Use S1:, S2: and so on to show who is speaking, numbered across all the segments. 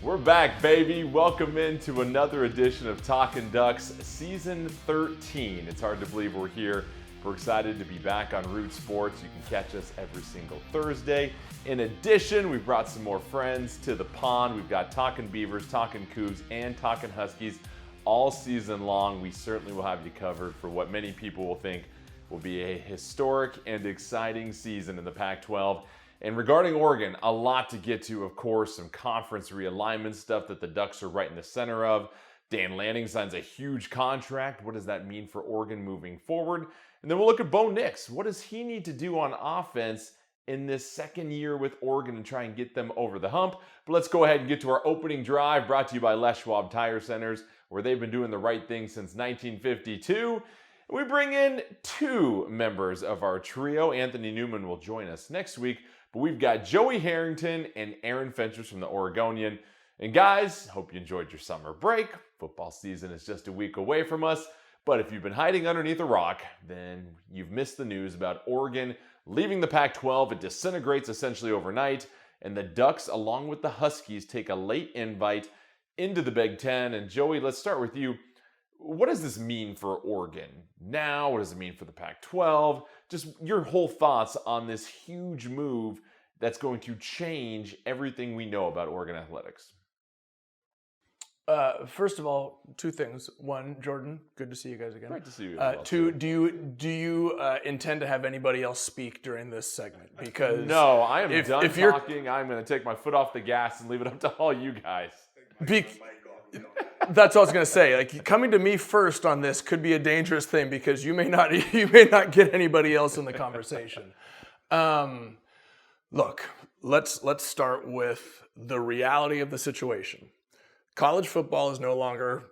S1: We're back, baby. Welcome into another edition of Talkin Ducks, Season 13. It's hard to believe we're here. We're excited to be back on Root Sports. You can catch us every single Thursday. In addition, we've brought some more friends to the pond. We've got Talkin Beavers, Talkin Cougs, and Talkin Huskies all season long. We certainly will have you covered for what many people will think will be a historic and exciting season in the Pac-12. And regarding Oregon, a lot to get to, of course, some conference realignment stuff that the Ducks are right in the center of. Dan Lanning signs a huge contract. What does that mean for Oregon moving forward? And then we'll look at Bo Nix. What does he need to do on offense in this second year with Oregon and try and get them over the hump? But let's go ahead and get to our opening drive, brought to you by Les Schwab Tire Centers, where they've been doing the right thing since 1952. We bring in two members of our trio. Anthony Newman will join us next week. But we've got Joey Harrington and Aaron Fentress from the Oregonian. And guys, hope you enjoyed your summer break. Football season is just a week away from us. But if you've been hiding underneath a rock, then you've missed the news about Oregon leaving the Pac-12. It disintegrates essentially overnight. And the Ducks, along with the Huskies, take a late invite into the Big Ten. And Joey, let's start with you. What does this mean for Oregon now? What does it mean for the Pac-12? Just your whole thoughts on this huge move that's going to change everything we know about Oregon athletics.
S2: First of all, two things. One, Jordan, good to see you guys again.
S1: Great to see you. As well,
S2: two, do you intend to have anybody else speak during this segment? Because
S1: no, I am done talking. I'm going to take my foot off the gas and leave it up to all you guys.
S2: That's what I was going to say. Like, coming to me first on this could be a dangerous thing because you may not get anybody else in the conversation. Look, let's start with the reality of the situation. College football is no longer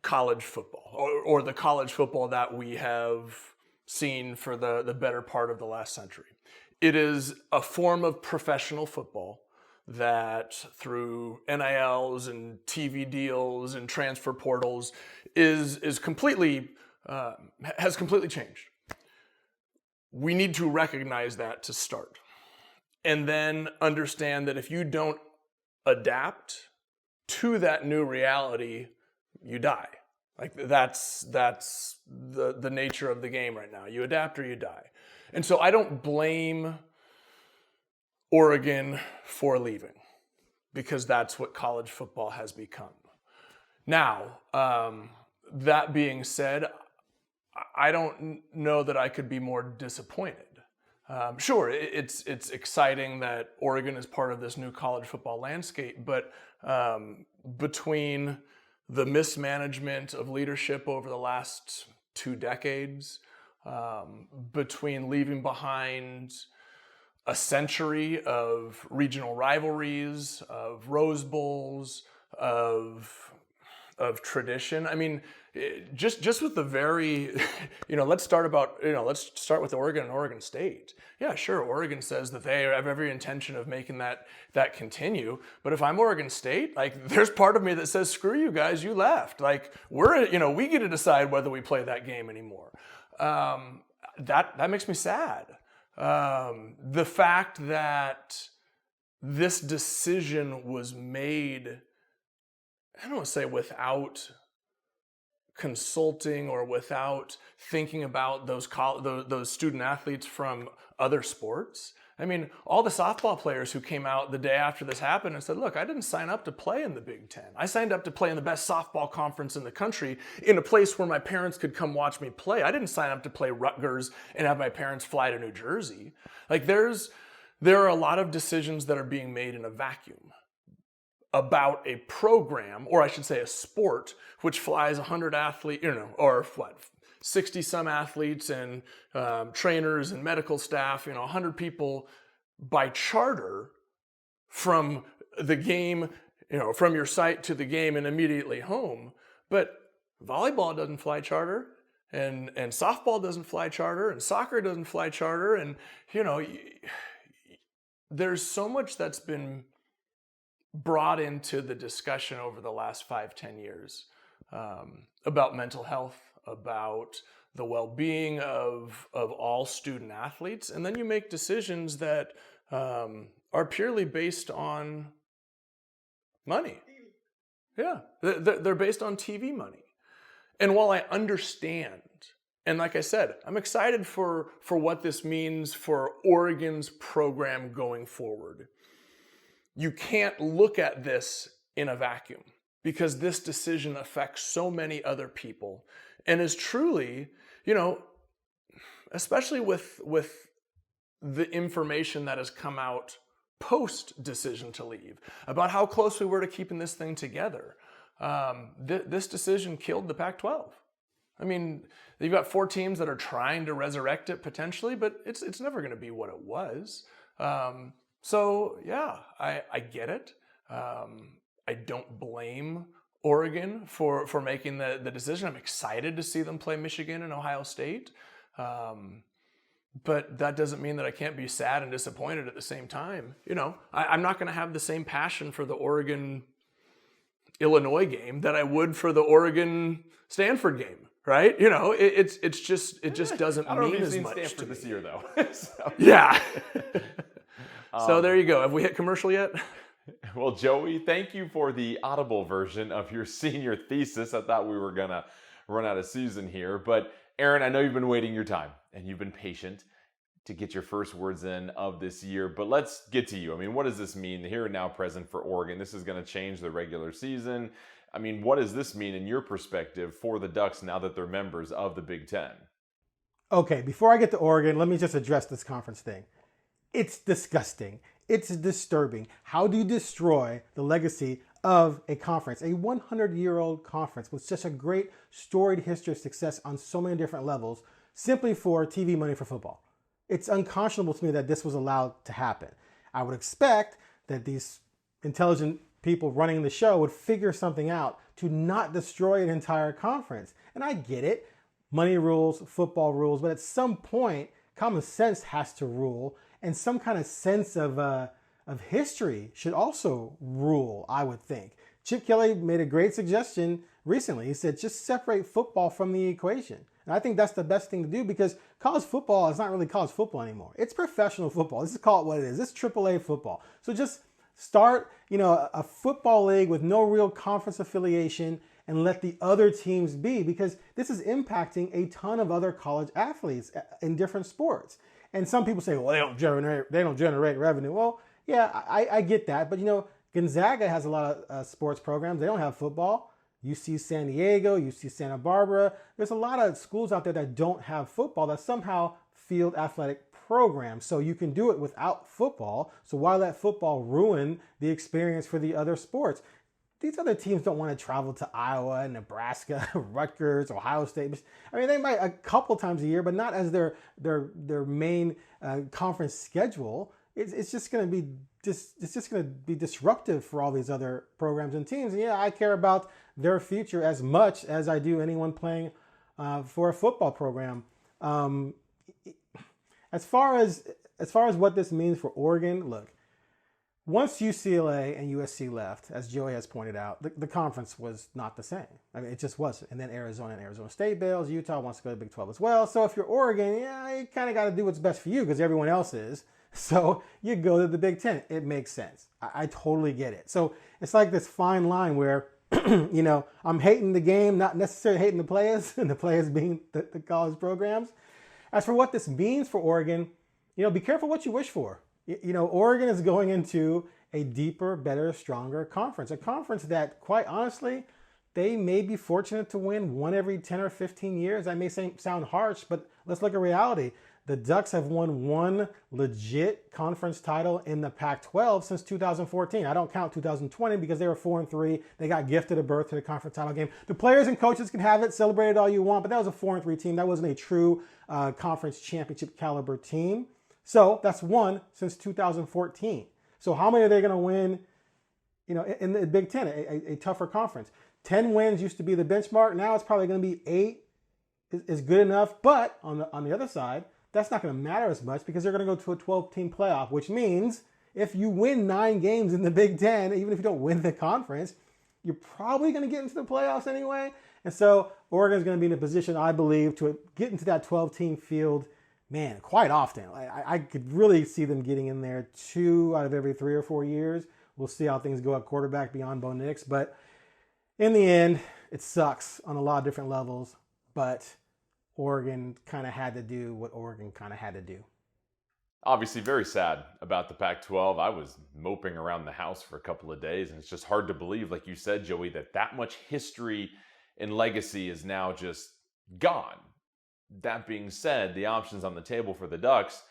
S2: college football or the college football that we have seen for the better part of the last century. It is a form of professional football that through NILs and TV deals and transfer portals is completely has completely changed. We need to recognize that to start, and then understand that if you don't adapt to that new reality, you die. Like that's the nature of the game right now. You adapt or you die. And so I don't blame Oregon for leaving, because that's what college football has become. Now, that being said, I don't know that I could be more disappointed. Sure, it's exciting that Oregon is part of this new college football landscape, but between the mismanagement of leadership over the last 2 decades, between leaving behind a century of regional rivalries, of Rose Bowls, of tradition. I mean, just with the very, let's start with Oregon and Oregon State. Yeah, sure, Oregon says that they have every intention of making that continue. But if I'm Oregon State, like, there's part of me that says, screw you guys, you left. Like, we get to decide whether we play that game anymore. That makes me sad. The fact that this decision was made, I don't want to say without consulting or without thinking about those student athletes from other sports. I mean, all the softball players who came out the day after this happened and said, look, I didn't sign up to play in the Big Ten. I signed up to play in the best softball conference in the country in a place where my parents could come watch me play. I didn't sign up to play Rutgers and have my parents fly to New Jersey. Like, there are a lot of decisions that are being made in a vacuum about a program, or I should say a sport, which flies 100 athletes, 60 some athletes and trainers and medical staff, 100 people by charter from the game, from your site to the game and immediately home. But volleyball doesn't fly charter, and softball doesn't fly charter, and soccer doesn't fly charter, and there's so much that's been brought into the discussion over the last 5-10 years about mental health, about the well-being of all student athletes, and then you make decisions that are purely based on Money. Yeah. They're based on TV money. And while I understand, and like I said, I'm excited for what this means for Oregon's program going forward, you can't look at this in a vacuum because this decision affects so many other people and is truly, especially with the information that has come out post decision to leave about how close we were to keeping this thing together. This decision killed the Pac-12. I mean, you've got 4 teams that are trying to resurrect it potentially, but it's never going to be what it was. So yeah, I get it. I don't blame Oregon for making the decision. I'm excited to see them play Michigan and Ohio State. But that doesn't mean that I can't be sad and disappointed at the same time. I'm not going to have the same passion for the Oregon-Illinois game that I would for the Oregon-Stanford game, right? It just doesn't mean as much
S1: Stanford
S2: to
S1: this
S2: me.
S1: year, though. So.
S2: Yeah. So there you go. Have we hit commercial yet?
S1: Well, Joey, thank you for the audible version of your senior thesis. I thought we were going to run out of season here. But Aaron, I know you've been waiting your time and you've been patient to get your first words in of this year. But let's get to you. I mean, what does this mean, the here and now present for Oregon? This is going to change the regular season. I mean, what does this mean in your perspective for the Ducks now that they're members of the Big Ten?
S3: Okay, before I get to Oregon, let me just address this conference thing. It's disgusting. It's disturbing. How do you destroy the legacy of a conference, a 100-year-old conference with such a great storied history of success on so many different levels, simply for TV money for football? It's unconscionable to me that this was allowed to happen. I would expect that these intelligent people running the show would figure something out to not destroy an entire conference. And I get it. Money rules, football rules, but at some point, common sense has to rule, and some kind of sense of history should also rule, I would think. Chip Kelly made a great suggestion recently. He said, just separate football from the equation. And I think that's the best thing to do because college football is not really college football anymore. It's professional football. This is called what it is. It's AAA football. So just start, a football league with no real conference affiliation and let the other teams be, because this is impacting a ton of other college athletes in different sports. And some people say, well, they don't generate revenue. Well, yeah, I get that. But, Gonzaga has a lot of sports programs. They don't have football. UC San Diego, UC Santa Barbara. There's a lot of schools out there that don't have football that somehow field athletic programs. So you can do it without football. So why let football ruin the experience for the other sports? These other teams don't want to travel to Iowa, Nebraska, Rutgers, Ohio State. I mean, they might a couple times a year, but not as their main conference schedule. It's just going to be disruptive for all these other programs and teams. And yeah, I care about their future as much as I do anyone playing for a football program. As far as what this means for Oregon, look. Once UCLA and USC left, as Joey has pointed out, the conference was not the same. I mean, it just wasn't. And then Arizona and Arizona State bails. Utah wants to go to the Big 12 as well. So if you're Oregon, yeah, you kind of got to do what's best for you because everyone else is. So you go to the Big 10. It makes sense. I totally get it. So it's like this fine line where, I'm hating the game, not necessarily hating the players, and the players being the college programs. As for what this means for Oregon, be careful what you wish for. Oregon is going into a deeper, better, stronger conference. A conference that, quite honestly, they may be fortunate to win one every 10 or 15 years. That may sound harsh, but let's look at reality. The Ducks have won one legit conference title in the Pac-12 since 2014. I don't count 2020 because they were 4-3. They got gifted a berth to the conference title game. The players and coaches can have it, celebrate it all you want, but that was a 4-3 team. That wasn't a true conference championship caliber team. So that's one since 2014. So how many are they going to win, in the Big Ten, a tougher conference? 10 wins used to be the benchmark. Now it's probably going to be 8 is good enough. But on the other side, that's not going to matter as much because they're going to go to a 12-team playoff, which means if you win 9 games in the Big Ten, even if you don't win the conference, you're probably going to get into the playoffs anyway. And so Oregon's going to be in a position, I believe, to get into that 12-team field. Man, quite often. I could really see them getting in there 2 out of every 3 or 4 years, We'll see how things go at quarterback beyond Bo Nix. But in the end, it sucks on a lot of different levels. But Oregon kind of had to do what Oregon kind of had to do.
S1: Obviously very sad about the Pac-12. I was moping around the house for a couple of days, and it's just hard to believe, like you said, Joey, that much history and legacy is now just gone. That being said, the options on the table for the Ducks,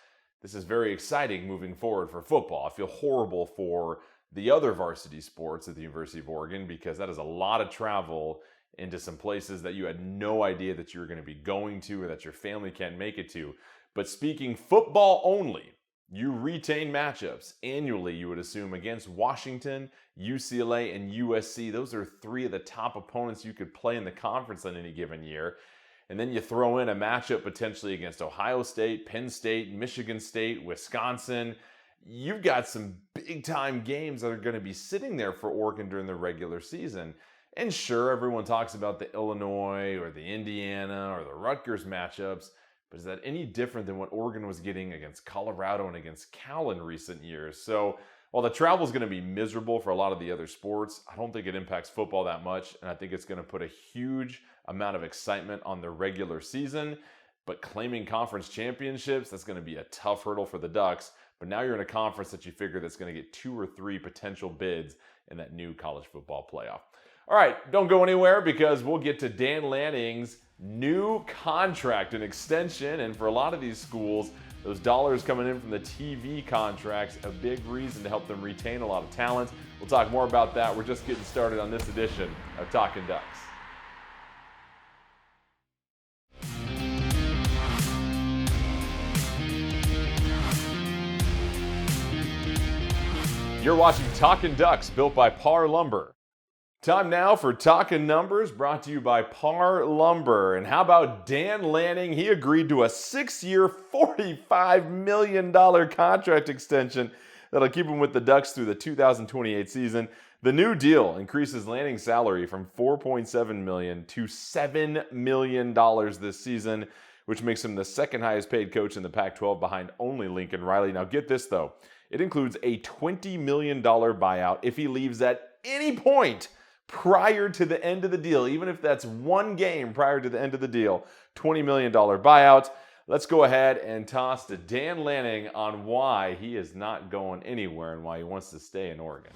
S1: this is very exciting moving forward for football. I feel horrible for the other varsity sports at the University of Oregon because that is a lot of travel into some places that you had no idea that you were going to be going to or that your family can't make it to. But speaking football only, you retain matchups annually, you would assume, against Washington, UCLA, and USC. Those are three of the top opponents you could play in the conference on any given year. And then you throw in a matchup potentially against Ohio State, Penn State, Michigan State, Wisconsin. You've got some big-time games that are going to be sitting there for Oregon during the regular season. And sure, everyone talks about the Illinois or the Indiana or the Rutgers matchups, but is that any different than what Oregon was getting against Colorado and against Cal in recent years? So while the travel is going to be miserable for a lot of the other sports, I don't think it impacts football that much, and I think it's going to put a huge amount of excitement on the regular season. But claiming conference championships, that's going to be a tough hurdle for the Ducks. But now you're in a conference that you figure that's going to get 2 or 3 potential bids in that new college football playoff. All right, don't go anywhere because we'll get to Dan Lanning's new contract and extension. And for a lot of these schools, those dollars coming in from the TV contracts, a big reason to help them retain a lot of talent. We'll talk more about that. We're just getting started on this edition of Talkin Ducks. You're watching Talkin Ducks, built by Par Lumber. Time now for Talkin' Numbers, brought to you by Par Lumber. And how about Dan Lanning? He agreed to a 6-year, $45 million contract extension that'll keep him with the Ducks through the 2028 season. The new deal increases Lanning's salary from $4.7 million to $7 million this season, which makes him the second highest paid coach in the Pac-12 behind only Lincoln Riley. Now get this though, it includes a $20 million buyout if he leaves at any point prior to the end of the deal, even if that's one game prior to the end of the deal. $20 million buyout. Let's go ahead and toss to Dan Lanning on why he is not going anywhere and why he wants to stay in Oregon.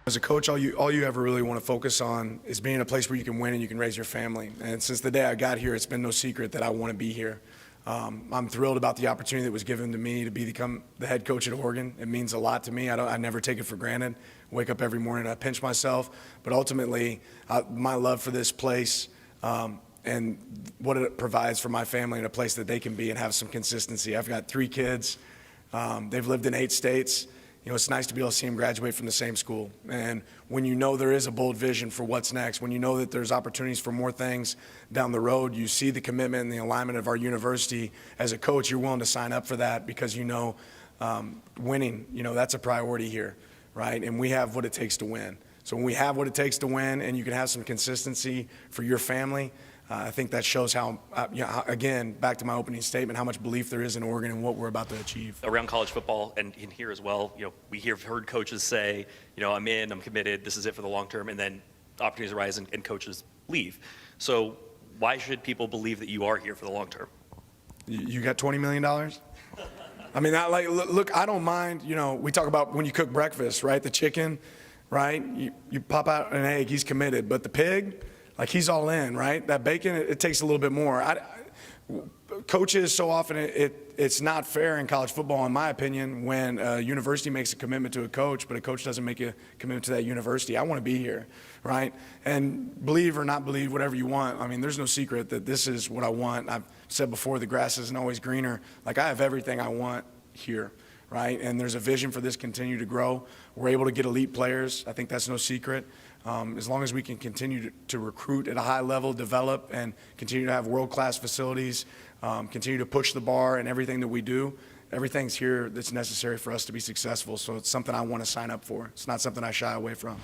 S4: As a coach, all you ever really want to focus on is being a place where you can win and you can raise your family. And since the day I got here, it's been no secret that I want to be here. I'm thrilled about the opportunity that was given to me to become the head coach at Oregon. It means a lot to me. I never take it for granted. Wake up every morning, I pinch myself. But ultimately, my love for this place and what it provides for my family in a place that they can be and have some consistency. I've got 3 kids. They've lived in 8 states. You know, it's nice to be able to see them graduate from the same school. And when you know there is a bold vision for what's next, when you know that there's opportunities for more things down the road, you see the commitment and the alignment of our university. As a coach, you're willing to sign up for that because you know winning, you know, that's a priority here, right? And we have what it takes to win. So when we have what it takes to win and you can have some consistency for your family, I think that shows how, again, back to my opening statement, how much belief there is in Oregon and what we're about to achieve.
S5: Around college football and in here as well, we heard coaches say, I'm in, I'm committed, this is it for the long term, and then opportunities arise and coaches leave. So why should people believe that you are here for the long term?
S4: You got $20 million? I mean, look, I don't mind, we talk about when you cook breakfast, right? The chicken, right? You pop out an egg, he's committed, but the pig, like he's all in, right? That bacon, it takes a little bit more. Coaches, so often it's not fair in college football, in my opinion, when a university makes a commitment to a coach, but a coach doesn't make a commitment to that university. I want to be here, right? And believe or not believe, whatever you want. I mean, there's no secret that this is what I want. I've said before, the grass isn't always greener. Like, I have everything I want here, right? And there's a vision for this continue to grow. We're able to get elite players. I think that's no secret. As long as we can continue to recruit at a high level, develop, and continue to have world-class facilities, continue to push the bar in everything that we do, everything's here that's necessary for us to be successful. So it's something I want to sign up for. It's not something I shy away from.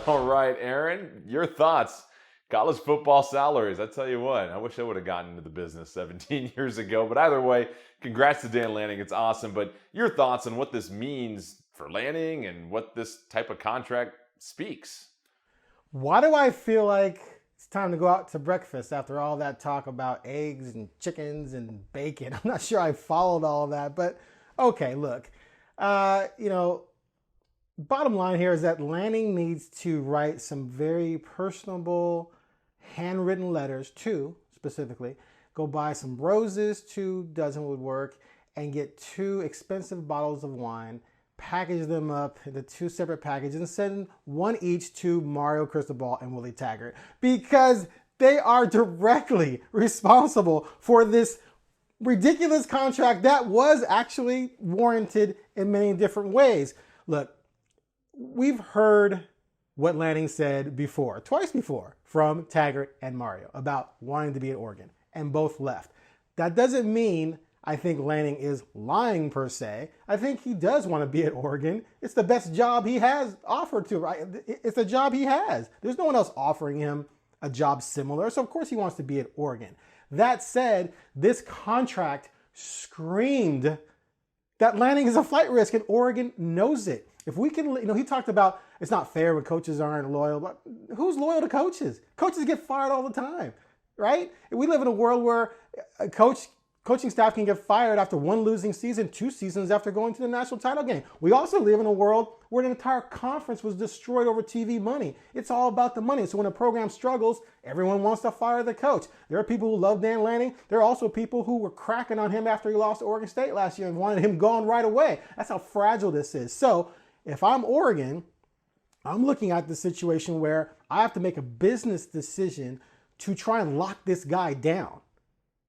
S1: All right, Aaron, your thoughts. College football salaries. I tell you what, I wish I would have gotten into the business 17 years ago. But either way, congrats to Dan Lanning. It's awesome. But your thoughts on what this means for Lanning and what this type of contract speaks.
S3: Why do I feel like it's time to go out to breakfast after all that talk about eggs and chickens and bacon? I'm not sure I followed all of that, but okay, look, bottom line here is that Lanning needs to write some very personable handwritten letters to, specifically, go buy some roses, 2 dozen would work, and get 2 expensive bottles of wine, package them up into 2 separate packages, and send 1 each to Mario Cristobal and Willie Taggart, because they are directly responsible for this ridiculous contract that was actually warranted in many different ways. Look, we've heard what Lanning said before, twice before, from Taggart and Mario about wanting to be at Oregon, and both left. That doesn't mean I think Lanning is lying per se. I think he does want to be at Oregon. It's the best job he has offered to, right? It's the job he has. There's no one else offering him a job similar, so of course he wants to be at Oregon. That said, this contract screamed that Lanning is a flight risk, and Oregon knows it. If we can, he talked about it's not fair when coaches aren't loyal, but who's loyal to coaches? Coaches get fired all the time, right? We live in a world where a coaching staff can get fired after 1 losing season, 2 seasons after going to the national title game. We also live in a world where an entire conference was destroyed over TV money. It's all about the money. So when a program struggles, everyone wants to fire the coach. There are people who love Dan Lanning. There are also people who were cracking on him after he lost to Oregon State last year and wanted him gone right away. That's how fragile this is. So if I'm Oregon, I'm looking at the situation where I have to make a business decision to try and lock this guy down,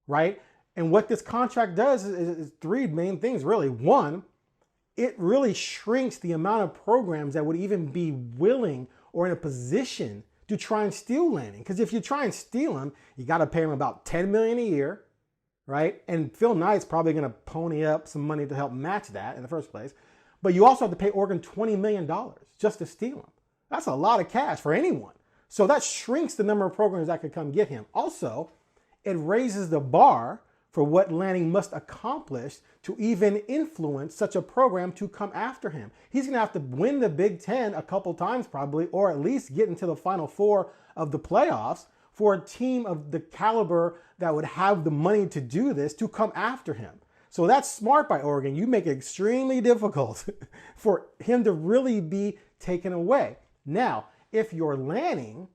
S3: right? And what this contract does is 3 main things, really. 1, it really shrinks the amount of programs that would even be willing or in a position to try and steal Lanning. Because if you try and steal him, you got to pay him about $10 million a year, right? And Phil Knight's probably going to pony up some money to help match that in the first place. But you also have to pay Oregon $20 million just to steal him. That's a lot of cash for anyone. So that shrinks the number of programs that could come get him. Also, it raises the bar for what Lanning must accomplish to even influence such a program to come after him. He's going to have to win the Big Ten a couple times probably, or at least get into the Final Four of the playoffs for a team of the caliber that would have the money to do this to come after him. So that's smart by Oregon. You make it extremely difficult for him to really be taken away. Now, if you're Lanning,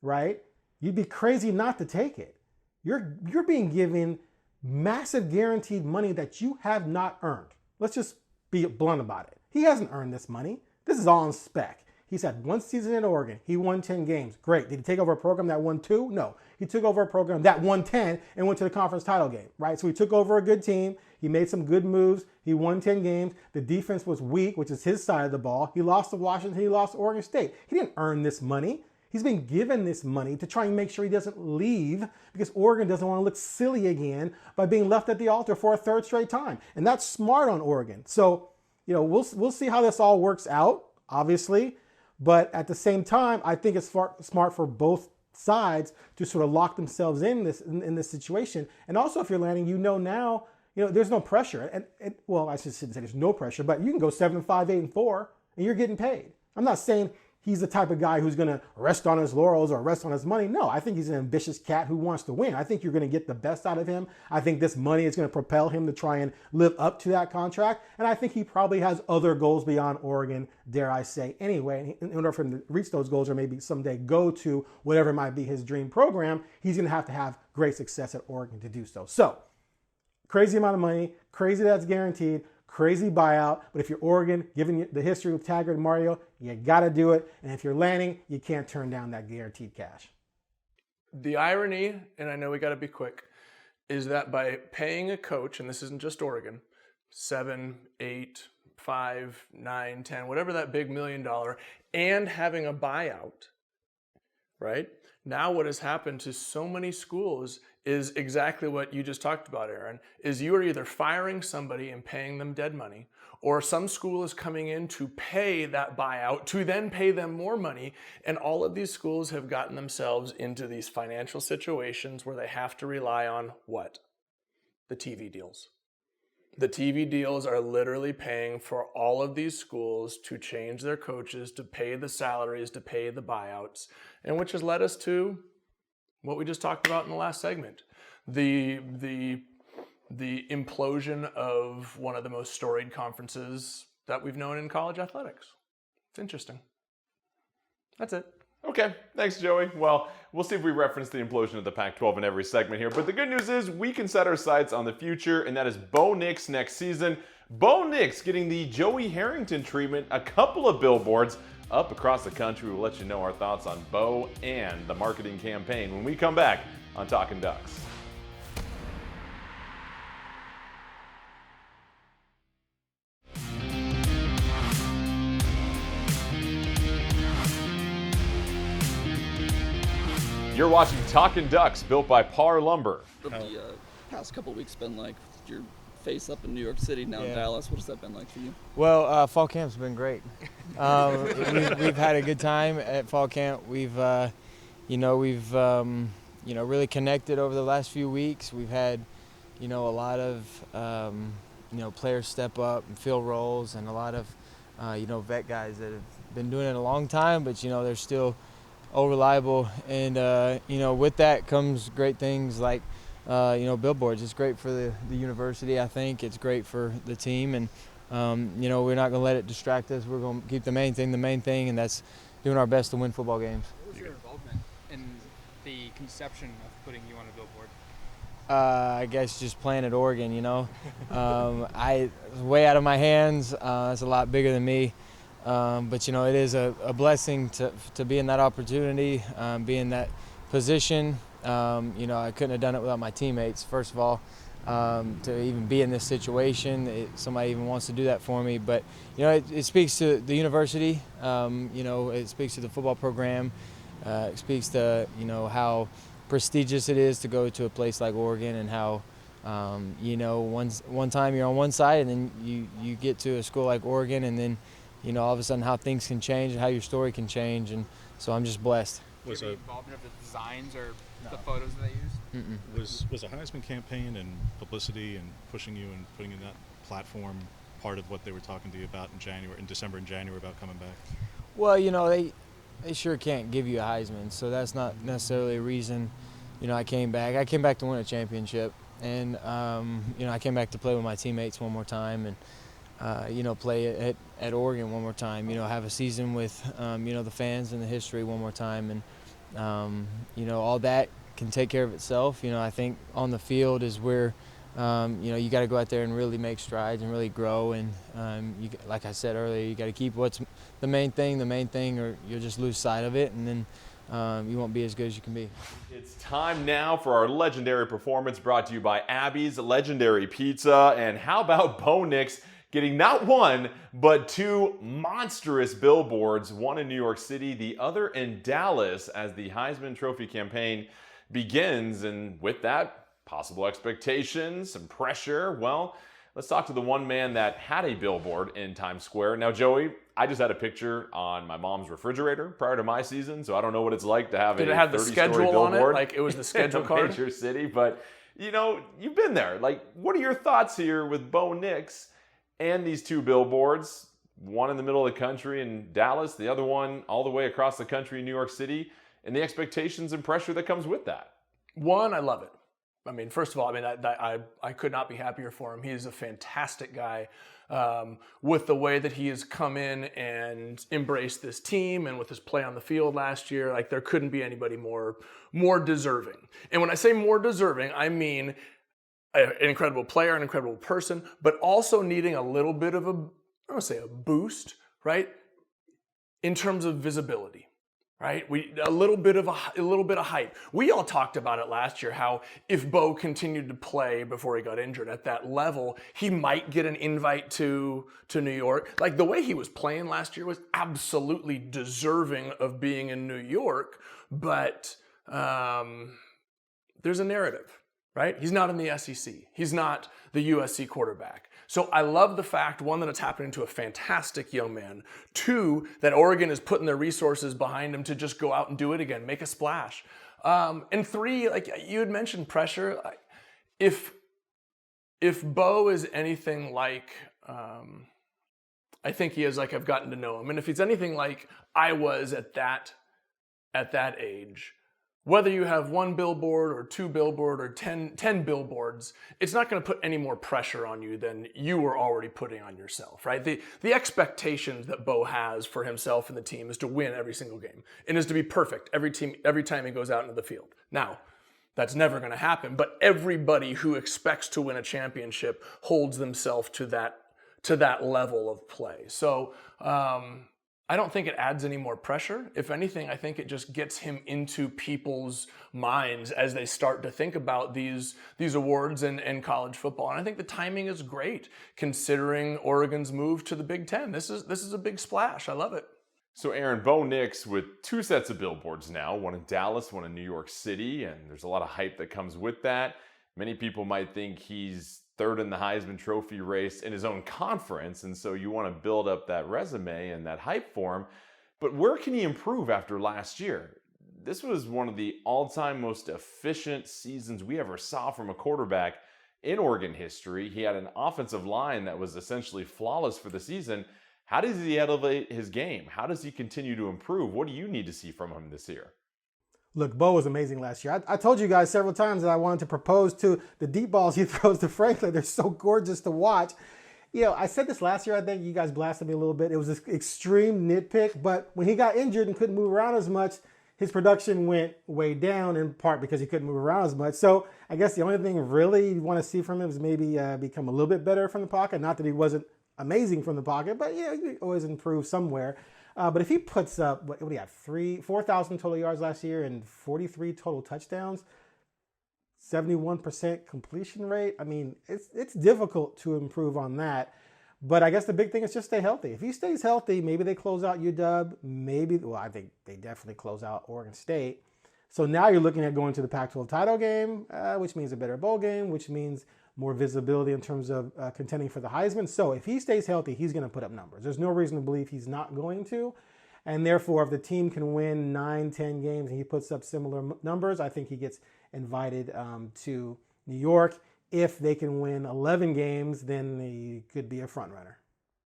S3: right, you'd be crazy not to take it. You're being given massive guaranteed money that you have not earned. Let's just be blunt about it. He hasn't earned this money. This is all on spec. He's had 1 season in Oregon. He won 10 games. Great. Did he take over a program that won 2? No. He took over a program that won 10 and went to the conference title game, right? So he took over a good team. He made some good moves. He won 10 games. The defense was weak, which is his side of the ball. He lost to Washington. He lost to Oregon State. He didn't earn this money. He's been given this money to try and make sure he doesn't leave because Oregon doesn't want to look silly again by being left at the altar for a 3rd straight time. And that's smart on Oregon. So, we'll see how this all works out, obviously. But at the same time, I think it's smart for both sides to sort of lock themselves in this situation. And also, if you're Lanning, now, there's no pressure. And well, I shouldn't say there's no pressure, but you can go 7-5, 8-4, and you're getting paid. I'm not saying he's the type of guy who's going to rest on his laurels or rest on his money. No, I think he's an ambitious cat who wants to win. I think you're going to get the best out of him. I think this money is going to propel him to try and live up to that contract. And I think he probably has other goals beyond Oregon, dare I say, anyway. In order for him to reach those goals or maybe someday go to whatever might be his dream program, he's going to have great success at Oregon to do so. So, crazy amount of money, crazy that's guaranteed, crazy buyout. But if you're Oregon, given the history with Taggart and Mario, you got to do it. And if you're Lanning, you can't turn down that guaranteed cash.
S2: The irony, and I know we got to be quick, is that by paying a coach, and this isn't just Oregon, 7, 8, 5, 9, 10, whatever that big $1 million, and having a buyout, right? Now what has happened to so many schools is exactly what you just talked about, Aaron, is you are either firing somebody and paying them dead money, or some school is coming in to pay that buyout to then pay them more money. And all of these schools have gotten themselves into these financial situations where they have to rely on what? The TV deals. The TV deals are literally paying for all of these schools to change their coaches, to pay the salaries, to pay the buyouts, and which has led us to what we just talked about in the last segment. The implosion of one of the most storied conferences that we've known in college athletics. It's interesting. That's it.
S1: Okay, thanks, Joey. Well, we'll see if we reference the implosion of the Pac-12 in every segment here. But the good news is we can set our sights on the future, and that is Bo Nix next season. Bo Nix getting the Joey Harrington treatment, a couple of billboards up across the country. We'll let you know our thoughts on Bo and the marketing campaign when we come back on Talkin Ducks. You're watching Talkin Ducks, built by Par Lumber.
S6: The past couple weeks been like? Your face up in New York City, now in Dallas. What has that been like for you?
S7: Well, fall camp's been great. We've had a good time at fall camp. We've really connected over the last few weeks. We've had, a lot of, players step up and fill roles, and a lot of, vet guys that have been doing it a long time, but, they're still reliable. And, with that comes great things like, billboards. It's great for the university, I think. It's great for the team. And, we're not going to let it distract us. We're going to keep the main thing, and that's doing our best to win football games.
S8: What was your involvement in the conception of putting you on a billboard?
S7: I guess just playing at Oregon, I was way out of my hands. It's a lot bigger than me. But, it is a blessing to be in that opportunity, be in that position. I couldn't have done it without my teammates, first of all, to even be in this situation. Somebody even wants to do that for me. But, it speaks to the university. It speaks to the football program. It speaks to, how prestigious it is to go to a place like Oregon, and how, one time you're on one side, and then you get to a school like Oregon, and then, all of a sudden how things can change and how your story can change. And so I'm just blessed.
S8: Was the involvement of the designs or the photos that they used?
S9: Was a Heisman campaign and publicity and pushing you and putting in that platform part of what they were talking to you about in December and January about coming back?
S7: Well, they sure can't give you a Heisman, so that's not necessarily a reason, I came back. I came back to win a championship, and, I came back to play with my teammates one more time, and, play at Oregon one more time, have a season with, the fans and the history one more time. And, all that can take care of itself. I think on the field is where, you got to go out there and really make strides and really grow. And, like I said earlier, you got to keep what's the main thing, or you'll just lose sight of it, and then you won't be as good as you can be.
S1: It's time now for our legendary performance, brought to you by Abby's Legendary Pizza. And how about Bo Nix getting not one, but two monstrous billboards, one in New York City, the other in Dallas, as the Heisman Trophy campaign begins. And with that, possible expectations, some pressure. Well, let's talk to the one man that had a billboard in Times Square. Now, Joey, I just had a picture on my mom's refrigerator prior to my season, so I don't know what it's like to have
S2: Did
S1: a
S2: it have the
S1: 30-story
S2: schedule on it?
S1: billboard
S2: Like it was the schedule
S1: in a
S2: card?
S1: major city, but you've been there. Like, what are your thoughts here with Bo Nix and these two billboards, one in the middle of the country in Dallas, the other one all the way across the country in New York City, and the expectations and pressure that comes with that?
S2: One, I love it. I mean, first of all, I could not be happier for him. He is a fantastic guy. With the way that he has come in and embraced this team, and with his play on the field last year, like there couldn't be anybody more deserving. And when I say more deserving, I mean an incredible player, an incredible person, but also needing a little bit of a boost, right? In terms of visibility, right? A little bit of hype. We all talked about it last year, how if Bo continued to play before he got injured at that level, he might get an invite to New York. Like the way he was playing last year was absolutely deserving of being in New York, but there's a narrative. Right? He's not in the SEC. He's not the USC quarterback. So I love the fact, one, that it's happening to a fantastic young man. Two, that Oregon is putting their resources behind him to just go out and do it again, make a splash. And three, like you had mentioned pressure. If if Bo is anything like, I think he is like I've gotten to know him, and if he's anything like I was at that age, whether you have 1 billboard or 2 billboard or 10 billboards, it's not going to put any more pressure on you than you were already putting on yourself, right? The expectations that Bo has for himself and the team is to win every single game and is to be perfect every time he goes out into the field. Now, that's never going to happen, but everybody who expects to win a championship holds themselves to that level of play. So I don't think it adds any more pressure. If anything, I think it just gets him into people's minds as they start to think about these awards and college football. And I think the timing is great considering Oregon's move to the Big Ten. This is a big splash. I love it.
S1: So Aaron, Bo Nix with 2 sets of billboards now, one in Dallas, one in New York City, and there's a lot of hype that comes with that. Many people might think he's third in the Heisman Trophy race in his own conference, and so you want to build up that resume and that hype for him. But where can he improve after last year? This was one of the all-time most efficient seasons we ever saw from a quarterback in Oregon history. He had an offensive line that was essentially flawless for the season. How does he elevate his game? How does he continue to improve? What do you need to see from him this year?
S3: Look, Bo was amazing last year. I told you guys several times that I wanted to propose to the deep balls he throws to Franklin. They're so gorgeous to watch. You know, I said this last year, I think you guys blasted me a little bit. It was this extreme nitpick, but when he got injured and couldn't move around as much, his production went way down, in part because he couldn't move around as much. So I guess the only thing really you want to see from him is maybe become a little bit better from the pocket. Not that he wasn't amazing from the pocket, but you can always improve somewhere. But if he puts up, what do you have, 4,000 total yards last year and 43 total touchdowns, 71% completion rate, I mean, it's difficult to improve on that. But I guess the big thing is just stay healthy. If he stays healthy, maybe they close out UW, I think they definitely close out Oregon State. So now you're looking at going to the Pac-12 title game, which means a better bowl game, which means more visibility in terms of contending for the Heisman. So if he stays healthy, he's going to put up numbers. There's no reason to believe he's not going to. And therefore, if the team can win 9, 10 games and he puts up similar numbers, I think he gets invited to New York. If they can win 11 games, then he could be a front runner.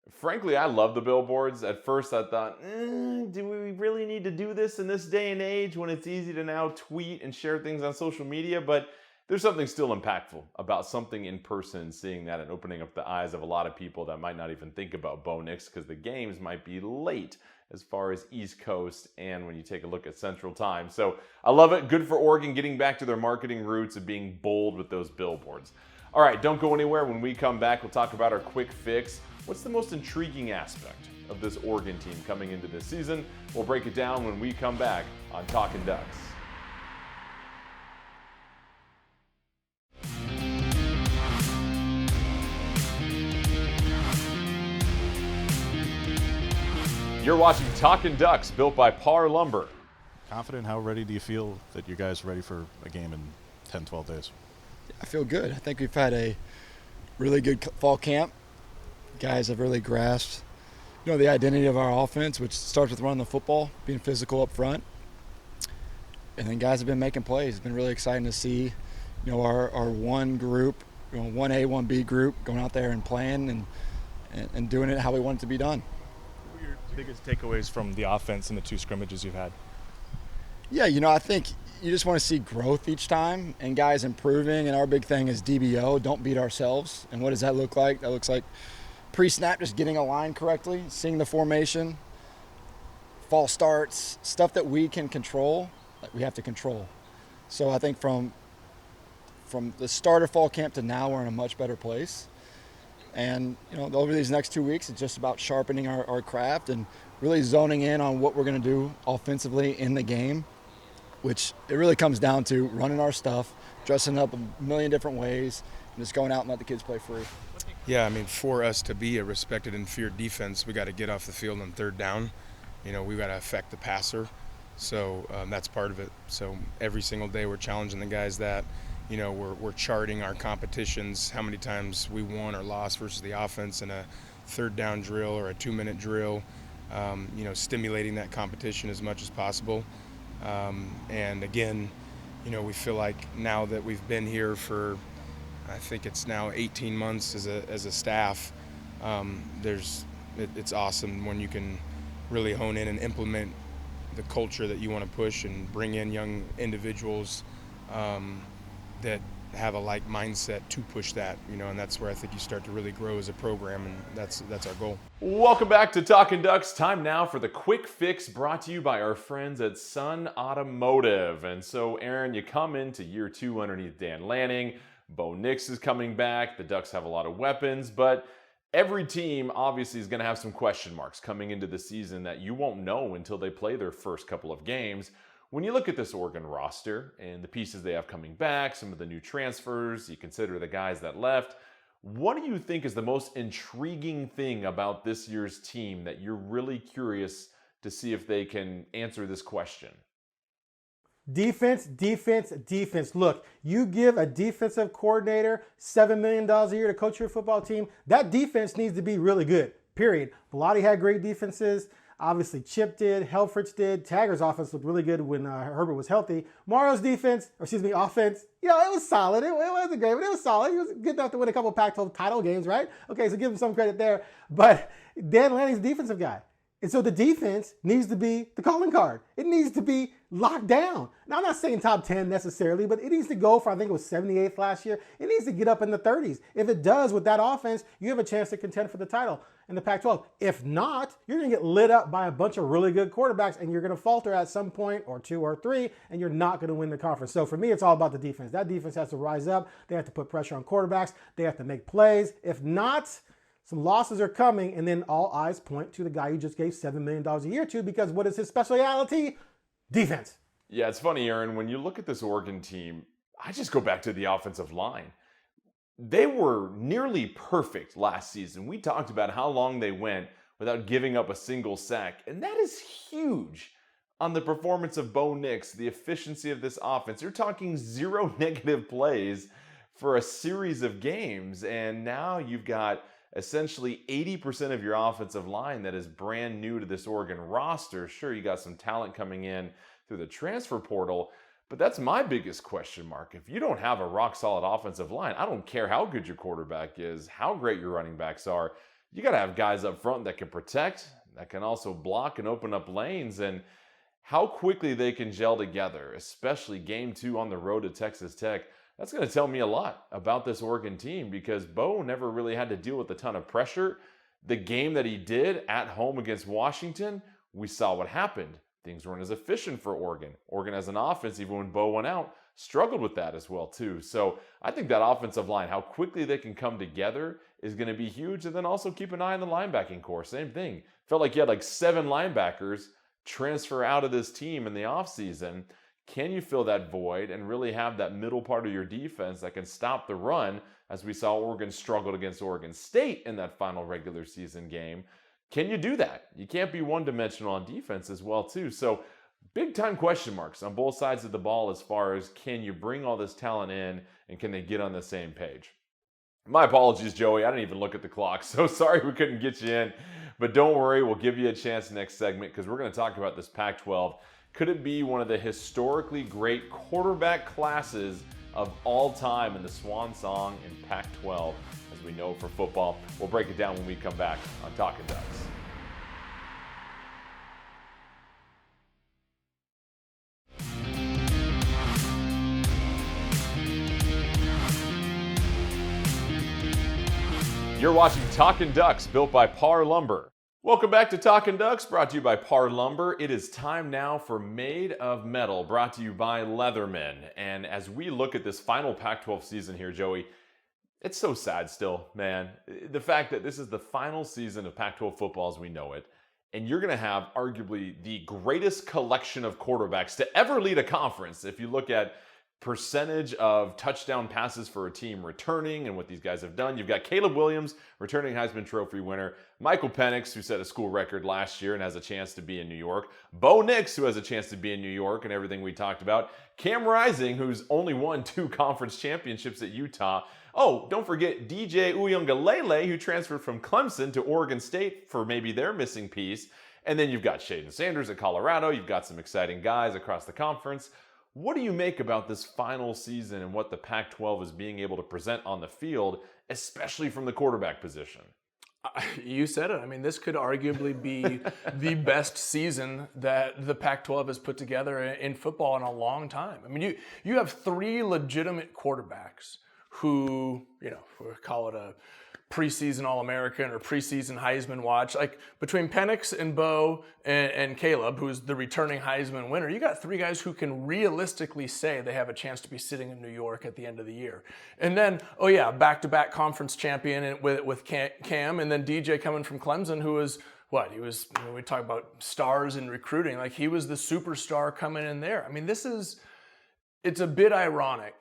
S1: Frankly, I love the billboards. At first, I thought, do we really need to do this in this day and age when it's easy to now tweet and share things on social media? But there's something still impactful about something in person, seeing that and opening up the eyes of a lot of people that might not even think about Bo Nix because the games might be late as far as East Coast and when you take a look at Central Time. So I love it. Good for Oregon getting back to their marketing roots of being bold with those billboards. All right, don't go anywhere. When we come back, we'll talk about our quick fix. What's the most intriguing aspect of this Oregon team coming into this season? We'll break it down when we come back on Talkin Ducks. You're watching Talkin Ducks, built by Par Lumber.
S9: Confident, how ready do you feel that you guys are ready for a game in 10, 12 days?
S4: I feel good. I think we've had a really good fall camp. Guys have really grasped, the identity of our offense, which starts with running the football, being physical up front. And then guys have been making plays. It's been really exciting to see, our one group, 1A, 1B group going out there and playing and doing it how we want it to be done.
S10: What were your biggest takeaways from the offense in the 2 scrimmages you've had?
S4: Yeah, I think you just want to see growth each time and guys improving. And our big thing is DBO, don't beat ourselves. And what does that look like? That looks like pre-snap, just getting a line correctly, seeing the formation, false starts, stuff that we can control, that we have to control. So I think from the start of fall camp to now, we're in a much better place. And, over these next 2 weeks, it's just about sharpening our craft and really zoning in on what we're going to do offensively in the game, which it really comes down to running our stuff, dressing up a million different ways, and just going out and let the kids play free.
S11: Yeah, for us to be a respected and feared defense, we got to get off the field on third down. We got to affect the passer. So that's part of it. So every single day we're challenging the guys that, we're charting our competitions, how many times we won or lost versus the offense in a third down drill or a 2-minute drill, stimulating that competition as much as possible. And again, we feel like now that we've been here for I think it's now 18 months as a staff. It's awesome when you can really hone in and implement the culture that you want to push and bring in young individuals that have a like mindset to push that, and that's where I think you start to really grow as a program, and that's our goal.
S1: Welcome back to Talkin Ducks. Time now for the quick fix brought to you by our friends at Sun Automotive. And so, Aaron, you come into year 2 underneath Dan Lanning. Bo Nix is coming back. The Ducks have a lot of weapons, but every team obviously is going to have some question marks coming into the season that you won't know until they play their first couple of games. When you look at this Oregon roster and the pieces they have coming back, some of the new transfers, you consider the guys that left, what do you think is the most intriguing thing about this year's team that you're really curious to see if they can answer this question?
S3: Defense, defense, defense. Look, you give a defensive coordinator $7 million a year to coach your football team, that defense needs to be really good, period. Bellotti had great defenses. Obviously, Chip did, Helfrich did. Taggart's offense looked really good when Herbert was healthy. Mario's offense, it was solid. It wasn't great, but it was solid. He was good enough to win a couple of Pac-12 title games, right? Okay, so give him some credit there. But Dan Lanning's a defensive guy. And so the defense needs to be the calling card. It needs to be locked down. Now, I'm not saying top 10 necessarily, but it needs to go for, I think it was 78th last year. It needs to get up in the 30s. If it does with that offense, you have a chance to contend for the title in the Pac-12. If not, you're going to get lit up by a bunch of really good quarterbacks, and you're going to falter at some point or 2 or 3, and you're not going to win the conference. So for me, it's all about the defense. That defense has to rise up. They have to put pressure on quarterbacks. They have to make plays. If not, some losses are coming, and then all eyes point to the guy you just gave $7 million a year to, because what is his specialty? Defense.
S1: Yeah, it's funny, Aaron, when you look at this Oregon team, I just go back to the offensive line. They were nearly perfect last season. We talked about how long they went without giving up a single sack, and that is huge on the performance of Bo Nix, the efficiency of this offense. You're talking 0 negative plays for a series of games, and now you've got essentially 80% of your offensive line that is brand new to this Oregon roster. Sure, you got some talent coming in through the transfer portal, but that's my biggest question mark. If you don't have a rock-solid offensive line, I don't care how good your quarterback is, how great your running backs are, you got to have guys up front that can protect, that can also block and open up lanes, and how quickly they can gel together, especially game 2 on the road to Texas Tech. That's going to tell me a lot about this Oregon team, because Bo never really had to deal with a ton of pressure. The game that he did at home against Washington, we saw what happened. Things weren't as efficient for Oregon. Oregon as an offense, even when Bo went out, struggled with that as well too. So I think that offensive line, how quickly they can come together is going to be huge. And then also keep an eye on the linebacking core. Same thing. Felt like you had like 7 linebackers transfer out of this team in the offseason. Can you fill that void and really have that middle part of your defense that can stop the run, as we saw Oregon struggled against Oregon State in that final regular season game? Can you do that? You can't be one-dimensional on defense as well, too. So big-time question marks on both sides of the ball as far as can you bring all this talent in and can they get on the same page? My apologies, Joey. I didn't even look at the clock, so sorry we couldn't get you in. But don't worry, we'll give you a chance next segment, because we're going to talk about this Pac-12. Could it be one of the historically great quarterback classes of all time in the swan song in Pac-12, as we know for football? We'll break it down when we come back on Talkin Ducks. You're watching Talkin Ducks, built by Par Lumber. Welcome back to Talkin Ducks, brought to you by Par Lumber. It is time now for Made of Metal, brought to you by Leatherman. And as we look at this final Pac-12 season here, Joey, it's so sad still, man. The fact that this is the final season of Pac-12 football as we know it, and you're going to have arguably the greatest collection of quarterbacks to ever lead a conference. If you look at percentage of touchdown passes for a team returning and what these guys have done. You've got Caleb Williams, returning Heisman Trophy winner. Michael Penix, who set a school record last year and has a chance to be in New York. Bo Nix, who has a chance to be in New York and everything we talked about. Cam Rising, who's only won 2 conference championships at Utah. Oh, don't forget DJ Uiagalelei, who transferred from Clemson to Oregon State for maybe their missing piece. And then you've got Shaden Sanders at Colorado. You've got some exciting guys across the conference. What do you make about this final season and what the Pac-12 is being able to present on the field, especially from the quarterback position?
S2: You said it. I mean, this could arguably be the best season that the Pac-12 has put together in football in a long time. I mean, you have 3 legitimate quarterbacks who, we call it a preseason All-American or preseason Heisman watch. Like between Penix and Bo and Caleb, who's the returning Heisman winner, you got 3 guys who can realistically say they have a chance to be sitting in New York at the end of the year. And then, back-to-back conference champion with Cam, and then DJ coming from Clemson, who was we talk about stars in recruiting, like he was the superstar coming in there. I mean, it's a bit ironic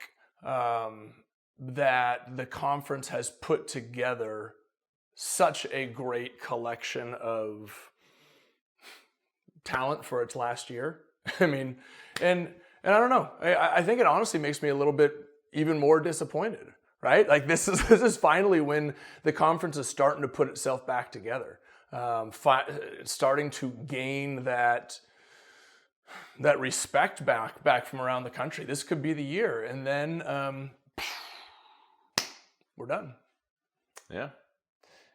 S2: that the conference has put together such a great collection of talent for its last year. I mean, and I don't know. I think it honestly makes me a little bit even more disappointed, right? Like this is finally when the conference is starting to put itself back together, starting to gain that respect back from around the country. This could be the year, and then we're done.
S1: Yeah.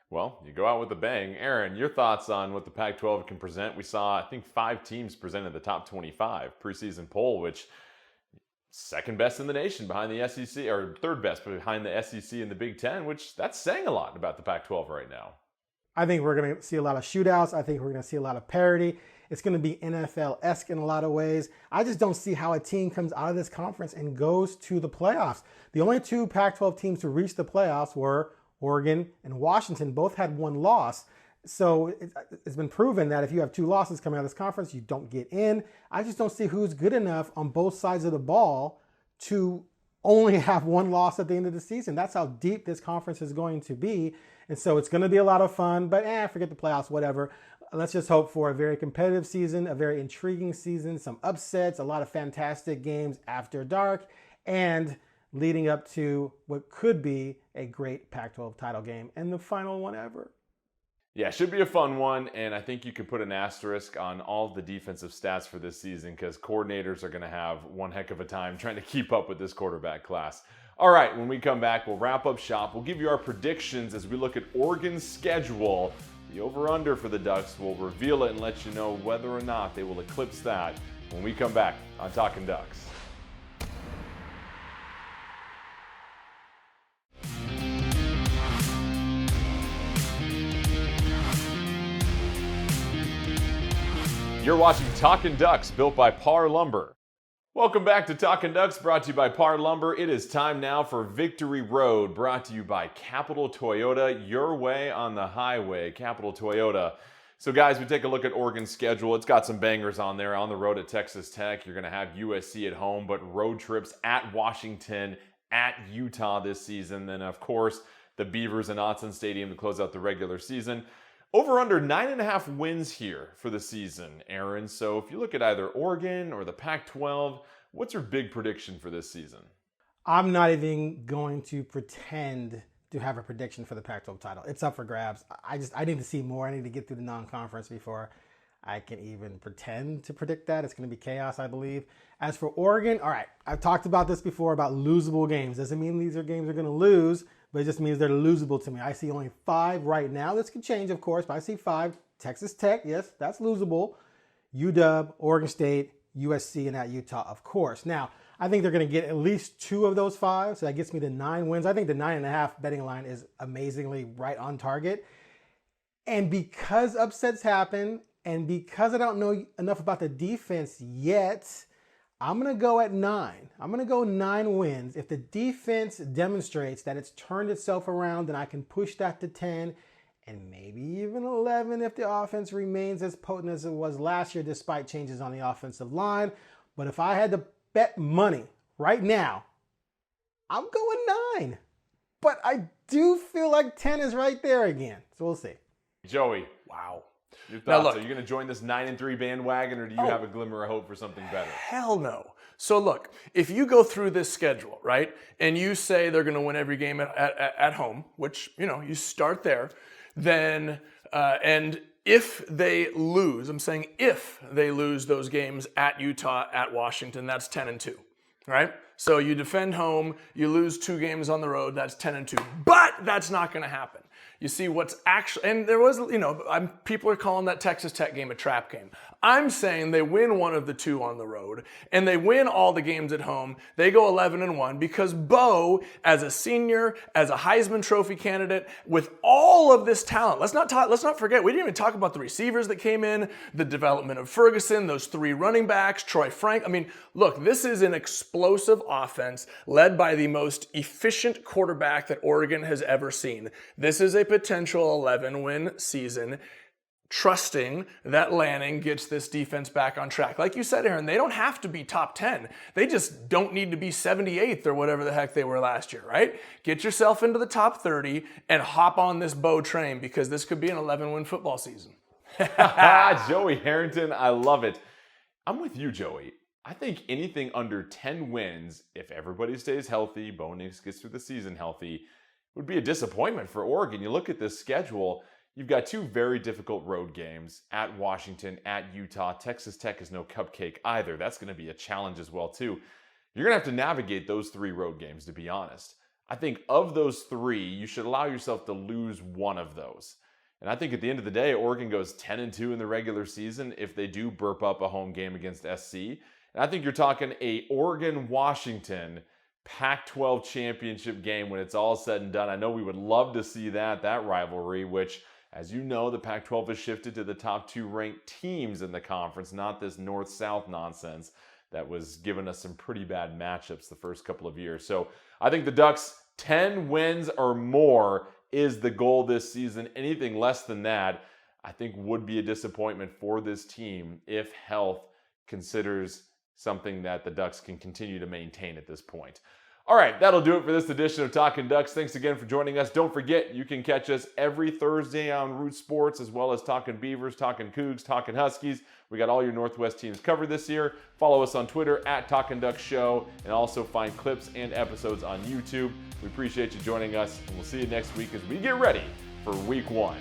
S1: Well, you go out with a bang. Aaron, your thoughts on what the Pac-12 can present? We saw, I think, 5 teams presented the top 25 preseason poll, which second best in the nation behind the SEC, or third best behind the SEC and the Big Ten, which that's saying a lot about the Pac-12 right now.
S3: I think we're going to see a lot of shootouts. I think we're going to see a lot of parity. It's going to be NFL-esque in a lot of ways. I just don't see how a team comes out of this conference and goes to the playoffs. The only 2 Pac-12 teams to reach the playoffs were Oregon and Washington. Both had 1 loss. So it's been proven that if you have 2 losses coming out of this conference, you don't get in. I just don't see who's good enough on both sides of the ball to only have 1 loss at the end of the season. That's how deep this conference is going to be. And so it's going to be a lot of fun, but forget the playoffs, whatever. Let's just hope for a very competitive season, a very intriguing season, some upsets, a lot of fantastic games after dark, and leading up to what could be a great Pac-12 title game and the final one ever.
S1: Yeah, it should be a fun one, and I think you could put an asterisk on all of the defensive stats for this season because coordinators are going to have one heck of a time trying to keep up with this quarterback class. All right, when we come back, we'll wrap up shop. We'll give you our predictions as we look at Oregon's schedule. The over-under for the Ducks will reveal it and let you know whether or not they will eclipse that when we come back on Talkin Ducks. You're watching Talkin Ducks, built by Par Lumber. Welcome back to Talkin Ducks, brought to you by Par Lumber. It is time now for Victory Road, brought to you by Capital Toyota. Your way on the highway, Capital Toyota. So guys, we take a look at Oregon's schedule. It's got some bangers on there. On the road at Texas Tech, you're going to have USC at home, but road trips at Washington, at Utah this season. Then, of course, the Beavers in Autzen Stadium to close out the regular season. Over under 9.5 wins here for the season, Aaron. So if you look at either Oregon or the Pac-12, what's your big prediction for this season?
S3: I'm not even going to pretend to have a prediction for the Pac-12 title. It's up for grabs. I need to see more. I need to get through the non-conference before I can even pretend to predict that. It's going to be chaos, I believe. As for Oregon, all right, I've talked about this before about losable games. Doesn't mean these are games they're going to lose, but it just means they're losable to me. I see only 5 right now. This could change, of course, but I see 5. Texas Tech, yes, that's losable. UW, Oregon State, USC, and at Utah, of course. Now, I think they're going to get at least 2 of those 5, so that gets me to 9 wins. I think the 9.5 betting line is amazingly right on target. And because upsets happen, and because I don't know enough about the defense yet, I'm going to go at 9. I'm going to go 9 wins. If the defense demonstrates that it's turned itself around, then I can push that to 10 and maybe even 11 if the offense remains as potent as it was last year despite changes on the offensive line. But if I had to bet money right now, I'm going 9. But I do feel like 10 is right there again. So we'll see.
S1: Joey.
S2: Wow.
S1: Your thoughts, look, are you going to join this 9-3 bandwagon, or do you have a glimmer of hope for something better?
S2: Hell no. So look, if you go through this schedule, right, and you say they're going to win every game at home, which, you start there, then, and if they lose, I'm saying if they lose those games at Utah, at Washington, that's 10-2, right? So you defend home, you lose 2 games on the road, that's 10-2. But that's not going to happen. You see what's actually, and there was, people are calling that Texas Tech game a trap game. I'm saying they win one of the 2 on the road, and they win all the games at home. They go 11-1 because Bo, as a senior, as a Heisman Trophy candidate, with all of this talent, let's not forget, we didn't even talk about the receivers that came in, the development of Ferguson, those 3 running backs, Troy Frank. I mean, look, this is an explosive offense led by the most efficient quarterback that Oregon has ever seen. This is a potential 11-win season, trusting that Lanning gets this defense back on track. Like you said, Aaron, they don't have to be top 10. They just don't need to be 78th or whatever the heck they were last year, right? Get yourself into the top 30 and hop on this Bo train, because this could be an 11-win football season.
S1: Joey Harrington, I love it. I'm with you, Joey. I think anything under 10 wins, if everybody stays healthy, Bo Nix gets through the season healthy, would be a disappointment for Oregon. You look at this schedule, you've got 2 very difficult road games at Washington, at Utah. Texas Tech is no cupcake either. That's going to be a challenge as well, too. You're going to have to navigate those 3 road games, to be honest. I think of those 3, you should allow yourself to lose one of those. And I think at the end of the day, Oregon goes 10-2 in the regular season if they do burp up a home game against SC. And I think you're talking a Oregon-Washington Pac-12 championship game when it's all said and done. I know we would love to see that rivalry, which, as you know, the Pac-12 has shifted to the top 2 ranked teams in the conference, not this north-south nonsense that was giving us some pretty bad matchups the first couple of years. So I think the Ducks, 10 wins or more is the goal this season. Anything less than that, I think, would be a disappointment for this team if health considers something that the Ducks can continue to maintain at this point. All right, that'll do it for this edition of Talkin Ducks. Thanks again for joining us. Don't forget, you can catch us every Thursday on Root Sports, as well as Talkin Beavers, Talkin Cougs, Talkin Huskies. We got all your Northwest teams covered this year. Follow us on Twitter at Talkin Ducks Show, and also find clips and episodes on YouTube. We appreciate you joining us, and we'll see you next week as we get ready for Week 1.